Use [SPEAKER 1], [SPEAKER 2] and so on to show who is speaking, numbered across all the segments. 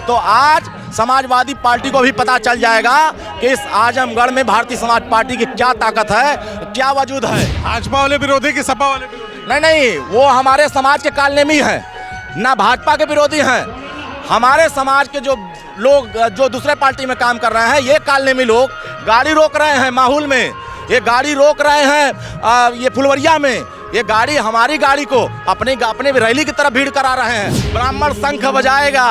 [SPEAKER 1] तो आज समाजवादी पार्टी को भी पता चल जाएगा कि इस आजमगढ़ में भारतीय समाज पार्टी की क्या ताकत है, क्या वजूद है।
[SPEAKER 2] भाजपा वाले विरोधी कि सपा वाले विरोधी?
[SPEAKER 1] नहीं, वो हमारे समाज के कालनेमी हैं, ना भाजपा के विरोधी हैं। हमारे समाज के जो लोग जो दूसरे पार्टी में काम कर रहे हैं, ये कालनेमी लोग गाड़ी रोक रहे हैं माहौल में, ये गाड़ी रोक रहे हैं ये फुलवरिया में, ये गाड़ी हमारी गाड़ी को अपने रैली की तरफ भीड़ करा रहे हैं। ब्राह्मण शंख बजाएगा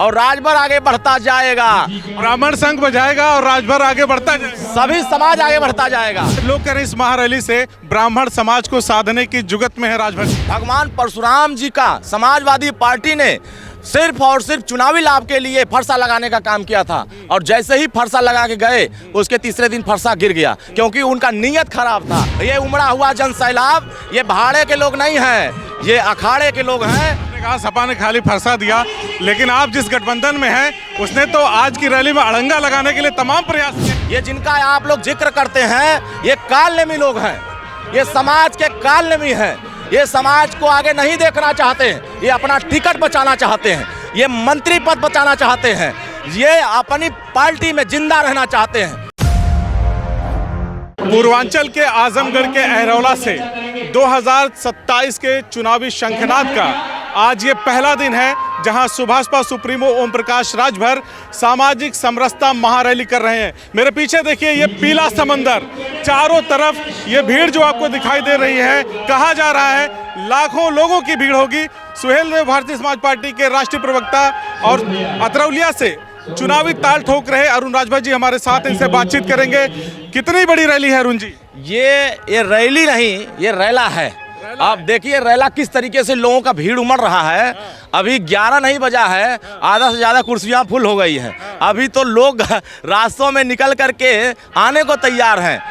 [SPEAKER 1] और राजभर आगे बढ़ता जाएगा।
[SPEAKER 2] ब्राह्मण शंख बजाएगा और राजभर आगे बढ़ता जाएगा,
[SPEAKER 1] सभी समाज आगे बढ़ता जाएगा।
[SPEAKER 2] लोग कह रहे इस महारैली से ब्राह्मण समाज को साधने की जुगत में है राजभर।
[SPEAKER 1] भगवान परशुराम जी का समाजवादी पार्टी ने सिर्फ और सिर्फ चुनावी लाभ के लिए फरसा लगाने का काम किया था, और जैसे ही फरसा लगा के गए उसके तीसरे दिन फरसा गिर गया, क्योंकि उनका नीयत खराब था। ये उमड़ा हुआ जन सैलाब ये भाड़े के लोग नहीं हैं, ये अखाड़े के लोग हैं।
[SPEAKER 2] कहा सपा ने खाली फरसा दिया, लेकिन आप जिस गठबंधन में हैं उसने तो आज की रैली में अड़ंगा लगाने के लिए तमाम प्रयास किए।
[SPEAKER 1] ये जिनका आप लोग जिक्र करते हैं ये कालनेमी लोग हैं, ये समाज के कालनेमी हैं। ये समाज को आगे नहीं देखना चाहते हैं, ये अपना टिकट बचाना चाहते हैं, ये मंत्री पद बचाना चाहते हैं, ये अपनी पार्टी में जिंदा रहना चाहते हैं।
[SPEAKER 2] पूर्वांचल के आजमगढ़ के अहरौला से 2027 के चुनावी शंखनाद का आज ये पहला दिन है जहां सुभाषपा सुप्रीमो ओम प्रकाश राजभर सामाजिक समरसता महारैली कर रहे हैं। मेरे पीछे देखिए ये पीला समंदर, चारों तरफ ये भीड़ जो आपको दिखाई दे रही है, कहा जा रहा है लाखों लोगों की भीड़ होगी। सुहेल देव भारतीय समाज पार्टी के राष्ट्रीय प्रवक्ता और अतरौलिया से चुनावी ताल ठोक रहे अरुण राजभर जी हमारे साथ, इनसे बातचीत करेंगे। कितनी बड़ी रैली है अरुण जी?
[SPEAKER 1] ये रैली नहीं, ये रैला है। आप देखिए रैला किस तरीके से लोगों का भीड़ उमड़ रहा है। अभी 11 नहीं बजा है, आधा से ज़्यादा कुर्सियां फुल हो गई हैं। अभी तो लोग रास्तों में निकल करके आने को तैयार हैं।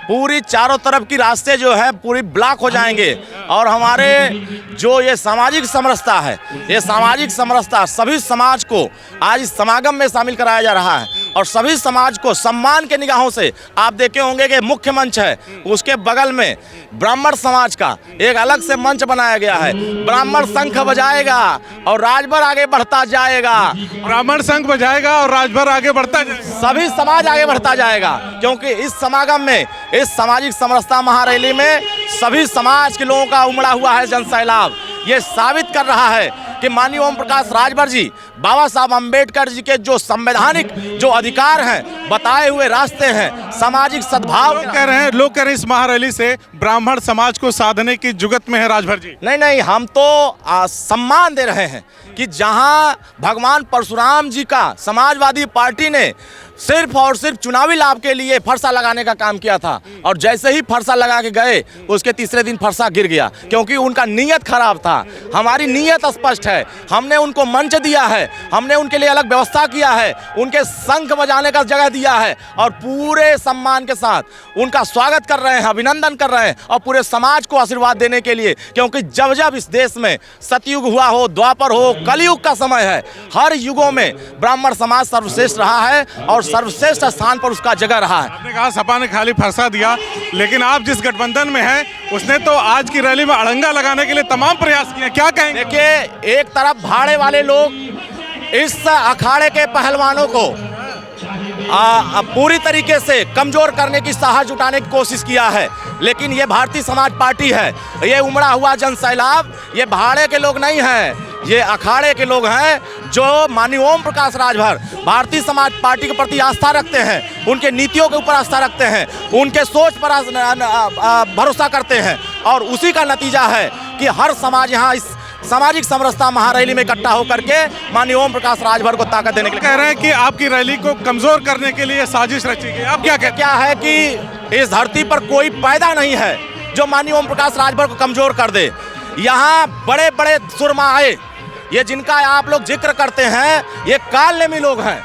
[SPEAKER 1] पूरी चारों तरफ की रास्ते जो है पूरी ब्लॉक हो जाएंगे, और हमारे जो ये सामाजिक समरसता है, ये सामाजिक समरसता सभी समाज को आज इस समागम में शामिल कराया जा रहा है, और सभी समाज को सम्मान के निगाहों से आप देखे होंगे कि मुख्य मंच है, उसके बगल में ब्राह्मण समाज का एक अलग से मंच बनाया गया है। ब्राह्मण शंख बजाएगा और राजभर आगे बढ़ता जाएगा।
[SPEAKER 2] ब्राह्मण शंख बजाएगा और राजभर आगे बढ़ता जाएगा,
[SPEAKER 1] सभी समाज आगे बढ़ता जाएगा, क्योंकि इस समागम में, इस सामाजिक समरसता महारैली में सभी समाज के लोगों का उमड़ा हुआ है जन सैलाब। ये साबित कर रहा है कि माननीय ओम प्रकाश राजभर जी, बाबा साहब अम्बेडकर जी के जो संवैधानिक जो अधिकार हैं, बताए हुए रास्ते हैं, सामाजिक सद्भाव।
[SPEAKER 2] लोग कह रहे हैं इस महारैली से ब्राह्मण समाज को साधने की जुगत में है राजभर जी।
[SPEAKER 1] नहीं, हम तो सम्मान दे रहे हैं कि जहां भगवान परशुराम जी का समाजवादी पार्टी ने सिर्फ और सिर्फ चुनावी लाभ के लिए फरसा लगाने का काम किया था, और जैसे ही फरसा लगा के गए उसके तीसरे दिन फरसा गिर गया, क्योंकि उनका नीयत खराब था। हमारी नीयत स्पष्ट है, हमने उनको मंच दिया है, हमने उनके लिए अलग व्यवस्था किया है, उनके शंख बजाने का जगह दिया है, और पूरे सम्मान के साथ उनका स्वागत कर रहे हैं, अभिनंदन कर रहे हैं, और पूरे समाज को आशीर्वाद देने के लिए। क्योंकि जब जब इस देश में सतयुग हुआ हो, द्वापर हो, कलयुग का समय है, हर युगों में ब्राह्मण समाज सर्वश्रेष्ठ रहा है और सर्वश्रेष्ठ स्थान पर उसका जगह रहा है।
[SPEAKER 2] आपने कहा सपा ने खाली फरसा दिया, लेकिन आप जिस गठबंधन में हैं उसने तो आज की रैली में अड़ंगा लगाने के लिए तमाम प्रयास किए, क्या कहेंगे?
[SPEAKER 1] देखिए, एक तरफ भाड़े वाले लोग इस अखाड़े के पहलवानों को पूरी तरीके से कमजोर करने की साहस जुटाने की कोशिश किया है, लेकिन ये भारतीय समाज पार्टी है, ये उमड़ा हुआ जन सैलाब ये भाड़े के लोग नहीं हैं, ये अखाड़े के लोग हैं जो माननीय ओम प्रकाश राजभर भारतीय समाज पार्टी के प्रति आस्था रखते हैं, उनके नीतियों के ऊपर आस्था रखते हैं, उनके सोच पर भरोसा करते हैं, और उसी का नतीजा है कि हर समाज यहाँ इस सामाजिक समरसता महारैली में इकट्ठा होकर के माननीय ओम प्रकाश राजभर को ताकत देने के लिए
[SPEAKER 2] कह रहे हैं कि आपकी रैली को कमजोर करने के लिए साजिश रची गई। आप क्या कहते हैं?
[SPEAKER 1] क्या है कि इस धरती पर कोई पैदा नहीं है जो माननीय ओम प्रकाश राजभर को कमजोर कर दे। यहाँ बड़े बड़े सुरमाए, ये जिनका आप लोग जिक्र करते हैं, ये कालनेमी लोग हैं,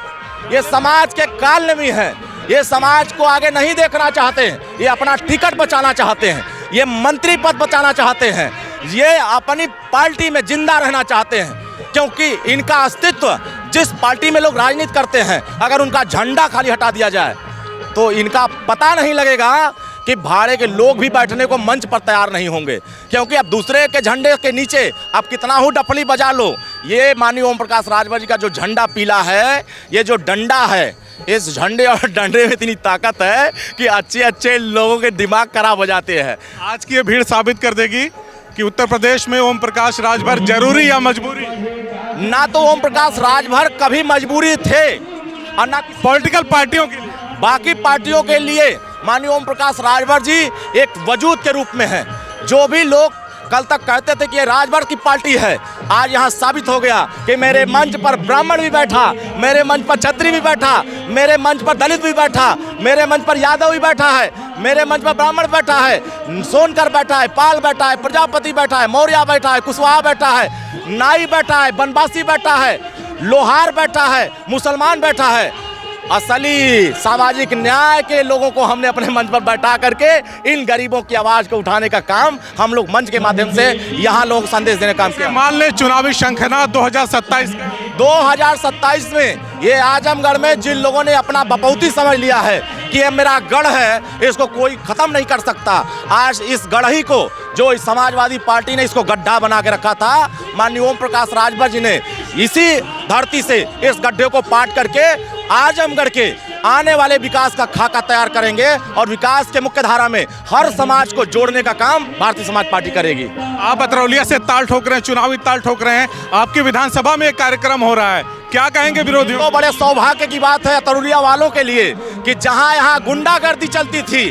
[SPEAKER 1] ये समाज के कालनेमी हैं, ये समाज को आगे नहीं देखना चाहते हैं, ये अपना टिकट बचाना चाहते हैं, ये मंत्री पद बचाना चाहते हैं, ये अपनी पार्टी में जिंदा रहना चाहते हैं, क्योंकि इनका अस्तित्व जिस पार्टी में लोग राजनीति करते हैं, अगर उनका झंडा खाली हटा दिया जाए तो इनका पता नहीं लगेगा कि भाड़े के लोग भी बैठने को मंच पर तैयार नहीं होंगे, क्योंकि अब दूसरे के झंडे के नीचे आप कितना हो डफली बजा लो, ये माननीय ओम प्रकाश राजभर जी का जो झंडा पीला है, ये जो डंडा है, इस झंडे और डंडे में इतनी ताकत है कि अच्छे अच्छे लोगों के दिमाग खराब हो जाते हैं।
[SPEAKER 2] आज की ये भीड़ साबित कर देगी कि उत्तर प्रदेश में ओम प्रकाश राजभर जरूरी या मजबूरी?
[SPEAKER 1] ना तो ओम प्रकाश राजभर कभी मजबूरी थे और ना
[SPEAKER 2] पॉलिटिकल पार्टियों के लिए,
[SPEAKER 1] बाकी पार्टियों के लिए माननीय ओम प्रकाश राजभर जी एक वजूद के रूप में हैं। जो भी लोग कल तक कहते थे कि ये राजभर की पार्टी है, आज यहाँ साबित हो गया कि मेरे मंच पर ब्राह्मण भी बैठा, मेरे मंच पर क्षत्रिय भी बैठा, मेरे मंच पर दलित भी बैठा, मेरे मंच पर यादव भी बैठा है, मेरे मंच पर ब्राह्मण बैठा है, सोनकर बैठा है, पाल बैठा है, प्रजापति बैठा है, मौर्य बैठा है, कुशवाहा बैठा है, नाई बैठा है, बनवासी बैठा है, लोहार बैठा है, मुसलमान बैठा है। असली सामाजिक न्याय के लोगों को हमने अपने मंच पर बैठा करके इन गरीबों की आवाज को उठाने का काम हम लोग मंच के माध्यम से यहाँ लोग संदेश देने का काम किया।
[SPEAKER 2] मान ले चुनावी शंखनाद 2027 का
[SPEAKER 1] 2027 में ये आजमगढ़ में जिन लोगों ने अपना बपौती समझ लिया है कि ये मेरा गढ़ है, इसको कोई खत्म नहीं कर सकता। आज इस गढ़ ही को जो इस समाजवादी पार्टी ने इसको गड्ढा बना के रखा था, माननीय ओम प्रकाश राजभर जी ने इसी धरती से इस गड्ढे को पाट करके आजमगढ़ के आने वाले विकास का खाका तैयार करेंगे और विकास के मुख्य धारा में हर समाज को जोड़ने का काम भारतीय समाज पार्टी करेगी।
[SPEAKER 2] आप अतरौलिया से ताल ठोक रहे हैं, चुनावी ताल ठोक रहे हैं, आपकी विधानसभा में एक कार्यक्रम हो रहा है, क्या कहेंगे विरोधियों?
[SPEAKER 1] तो बड़े सौभाग्य की बात है अतरौलिया वालों के लिए कि जहां यहाँ गुंडागर्दी चलती थी,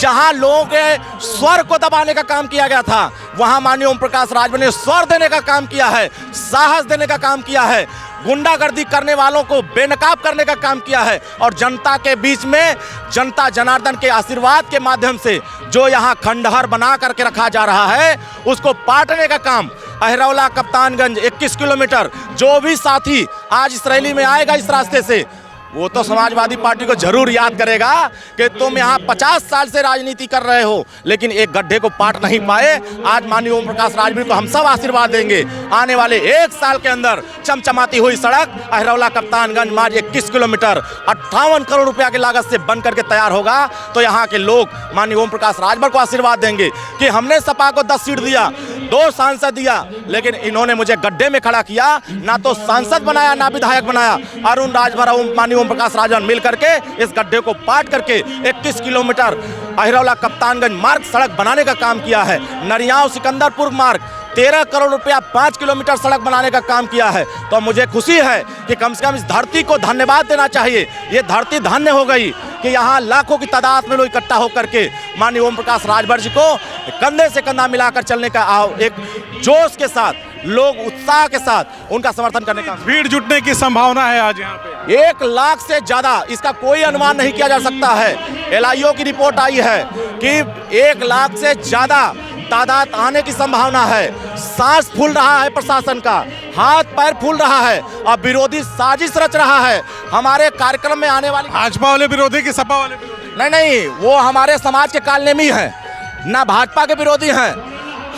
[SPEAKER 1] जहां लोगों के स्वर को दबाने का काम किया गया था, वहां माननीय ओम प्रकाश राजभर ने स्वर देने का काम किया है, साहस देने का काम किया है, गुंडागर्दी करने वालों को बेनकाब करने का काम किया है और जनता के बीच में जनता जनार्दन के आशीर्वाद के माध्यम से जो यहाँ खंडहर बना करके रखा जा रहा है उसको पाटने का काम अहरौला कप्तानगंज 21 किलोमीटर जो भी साथी आज इस रैली में आएगा इस रास्ते से, वो तो समाजवादी पार्टी को जरूर याद करेगा कि तुम यहाँ 50 साल से राजनीति कर रहे हो लेकिन एक गड्ढे को पाट नहीं पाए। आज माननीय ओम प्रकाश राजभर को हम सब आशीर्वाद देंगे, आने वाले 1 साल के अंदर चमचमाती हुई सड़क अहरौला कप्तानगंज मार्ग 21 किलोमीटर 58 करोड़ रुपया की लागत से बन करके तैयार होगा। तो यहाँ के लोग माननीय ओम प्रकाश राजभर को आशीर्वाद देंगे कि हमने सपा को 10 सीट दिया, 2 सांसद दिया, लेकिन इन्होंने मुझे गड्ढे में खड़ा किया, ना तो सांसद बनाया ना विधायक बनाया। अरुण राजभर माननीय ओम प्रकाश राजभर मिल करके इस गड्ढे को पाट करके 21 किलोमीटर अहरौला कप्तानगंज मार्ग सड़क बनाने का काम किया है। नरियाव सिकंदरपुर मार्ग 13 करोड़ रुपया 5 किलोमीटर सड़क बनाने का काम किया है। तो मुझे खुशी है कि कम से कम इस धरती को धन्यवाद देना चाहिए। ये धरती धन्य हो गई कि यहाँ लाखों की तादाद में लोग इकट्ठा होकर के माननीय ओम प्रकाश राजभर जी को कंधे से कंधा मिलाकर चलने का एक जोश के साथ, लोग उत्साह के साथ उनका समर्थन करने का
[SPEAKER 2] भीड़ जुटने की संभावना है आज यहाँ पे
[SPEAKER 1] 1 लाख से ज्यादा, इसका कोई अनुमान नहीं किया जा सकता है। LIO की रिपोर्ट आई है कि 1 लाख से ज्यादा तादाद आने की संभावना है। सांस फूल रहा है प्रशासन का, हाथ पैर फूल रहा है और विरोधी साजिश रच रहा है हमारे कार्यक्रम में आने वाली।
[SPEAKER 2] भाजपा वाले विरोधी की सपा वाले विरोधी?
[SPEAKER 1] नहीं, वो हमारे समाज के कालनेमी हैं, ना भाजपा के विरोधी हैं।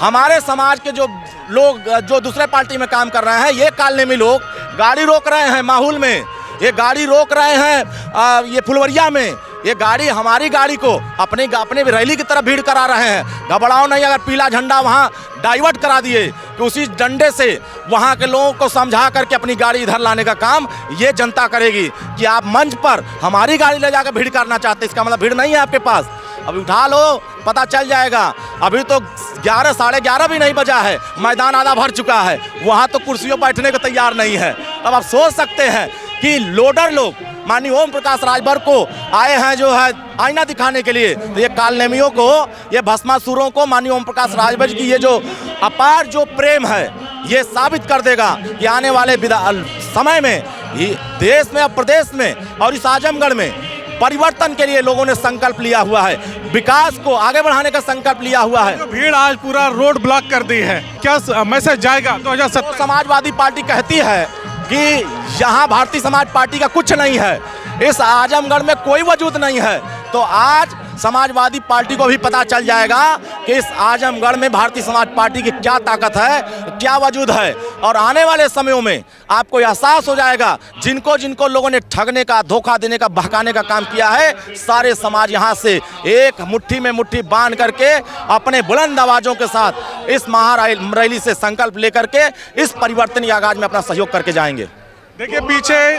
[SPEAKER 1] हमारे समाज के जो लोग जो दूसरे पार्टी में काम कर रहे हैं, ये कालनेमी लोग गाड़ी रोक रहे हैं माहौल में, ये गाड़ी रोक रहे हैं ये फुलवरिया में, ये गाड़ी हमारी गाड़ी को अपने रैली की तरफ भीड़ करा रहे हैं। घबराओ नहीं, अगर पीला झंडा वहाँ डाइवर्ट करा दिए कि उसी डंडे से वहाँ के लोगों को समझा करके अपनी गाड़ी इधर लाने का काम ये जनता करेगी कि आप मंच पर हमारी गाड़ी ले जाकर भीड़ करना चाहते, इसका मतलब भीड़ नहीं है आपके पास। अभी उठा लो, पता चल जाएगा। अभी तो 11 साढ़े 11 भी नहीं बजा है, मैदान आधा भर चुका है, वहाँ तो कुर्सियों बैठने को तैयार नहीं है। अब आप सोच सकते हैं कि लोडर लोग माननीय ओम प्रकाश राजभर को आए हैं जो है आईना दिखाने के लिए, तो ये कालनेमियों को, ये भस्मासुरों को माननीय ओम प्रकाश राजभर की ये जो अपार जो प्रेम है ये साबित कर देगा कि आने वाले समय में देश में और प्रदेश में और इस आजमगढ़ में परिवर्तन के लिए लोगों ने संकल्प लिया हुआ है, विकास को आगे बढ़ाने का संकल्प लिया हुआ है।
[SPEAKER 2] तो भीड़ आज पूरा रोड ब्लॉक कर दी है, क्या मैसेज जाएगा 2027?
[SPEAKER 1] समाजवादी पार्टी कहती है कि यहाँ भारतीय समाज पार्टी का कुछ नहीं है, इस आजमगढ़ में कोई वजूद नहीं है। तो आज समाजवादी पार्टी को भी पता चल जाएगा कि इस आजमगढ़ में भारतीय समाज पार्टी की क्या ताकत है, क्या वजूद है। और आने वाले समयों में आपको एहसास हो जाएगा, जिनको जिनको लोगों ने ठगने का, धोखा देने का, बहकाने का काम किया है, सारे समाज यहाँ से एक मुट्ठी में मुट्ठी बांध करके अपने बुलंद आवाजों के साथ इस महारैली से संकल्प लेकर के इस परिवर्तन आगाज में अपना सहयोग करके जाएंगे।
[SPEAKER 2] देखिए पीछे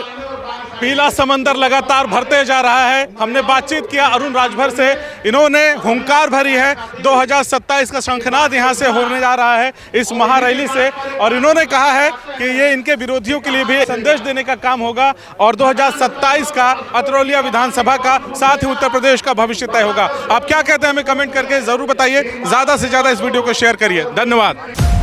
[SPEAKER 2] पीला समंदर लगातार भरते जा रहा है। हमने बातचीत किया अरुण राजभर से, इन्होंने हुंकार भरी है 2027 का शंखनाद यहाँ से होने जा रहा है इस महारैली से, और इन्होंने कहा है कि ये इनके विरोधियों के लिए भी संदेश देने का काम होगा और 2027 का अतरौलिया विधानसभा का, साथ ही उत्तर प्रदेश का भविष्य तय होगा। आप क्या कहते हैं हमें कमेंट करके जरूर बताइए। ज़्यादा से ज़्यादा इस वीडियो को शेयर करिए। धन्यवाद।